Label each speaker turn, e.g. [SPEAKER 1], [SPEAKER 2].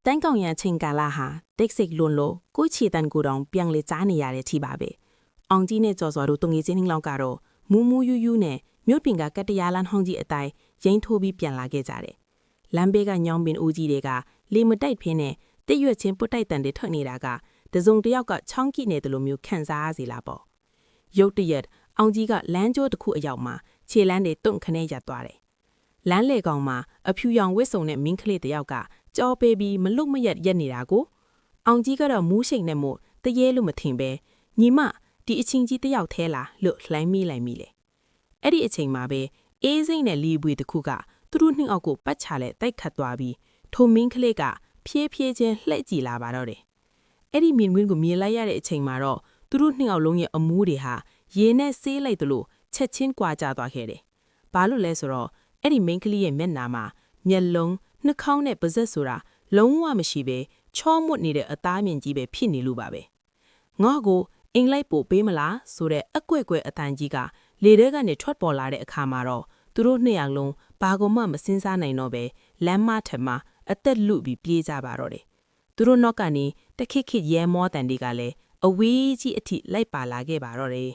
[SPEAKER 1] တိုင်းကောင်ရန်ချင်းကာလာဟာတက်စစ်လွန်လို့ကိုချီတန်ကူတောင်ပြန်လေကြားနေရတဲ့ချီပါပဲအောင်ကြီးနဲ့ကြော်စော်တို့တုံငေချင်းနှင်းလောက်ကတော့မူမူယူယူနဲ့မြို့ပင်ကကတရလန်ဟောင်းကြီးအတိုင်းရင်ထိုးပြီးပြန်လာခဲ့ကြတယ်လမ်းဘေးကညောင်းပင်ဦးကြီးတွေကလေမတိုက်ဖင်းနဲ့တက်ရွက်ချင်းပုတ်တိုက်တန်တွေထွက်နေတာကတစုံတယောက်ကချောင်းကိနေတယ်လို့မျိုးခန်းစားရစီလားပေါ့ရုတ်တရက်အောင်ကြီးကလမ်းကျိုးတစ်ခုအရောက်မှာခြေလမ်းတွေတွန့်ခနဲ့ရပ်သွားတယ်လမ်းလေကောင်မှာအဖြူရောင်ဝစ်စုံနဲ့မင်းကလေးတယောက်ကကြော်ပေးပြီးမလွတ်မရက်ရက်နေတာကိုအောင်ကြီးကတော့မူးရှိန်နဲ့မို့တရေလို့မထင်ပဲညီမဒီအချင်းကြီးတယောက်သေးလားလို့လှိုင်းမိလိုက်မိလေအဲ့ဒီအချိန်မှာပဲအေးစိမ့်နဲ့လီပွေတစ်ခုကသူတို့နှင်းအောက်ကိုပတ်ချလဲတိုက်ခတ်သွားပြီးထိုမင်းကလေးကဖြည်းဖြည်းချင်းလှည့်ကြည့်လာပါတော့တယ်အဲ့ဒီမြင်ကွင်းကိုမြင်လိုက်ရတဲ့အချိန်မှာတော့သူတို့နှင်းအောက်လုံးရဲ့အမူးတွေဟာရေနဲ့ဆေးလိုက်သလိုချက်ချင်းကွာကျသွားခဲ့တယ်ဘာလို့လဲဆိုတော့အဲ့ဒီမင်းကလေးရဲ့မျက်နှာမှာမျက်လုံးနှာခေါင်းနဲ့ပါးစပ်ဆိုတာလုံးဝမရှိပဲချောမွတ်နေတဲ့အသားမြင်ကြီးပဲဖြစ်နေလို့ပါပဲငါ့ကိုအင်လိုက်ပို့ပေးမလားဆိုတဲ့အကွက်ကွက်အတန်ကြီးကလေထဲကနေထွက်ပေါ်လာတဲ့အခါမှာတော့သူတို့နှစ်ယောက်လုံးဘာကိုမှမစင်စားနိုင်တော့ပဲလမ်းမထက်မှာအသက်လုပြီးပြေးကြပါတော့တယ်သူတို့နောက်ကနေတခိခိရဲမောတန်တွေကလည်းအဝေးကြီးအထိလိုက်ပါလာခဲ့ပါတော့တယ်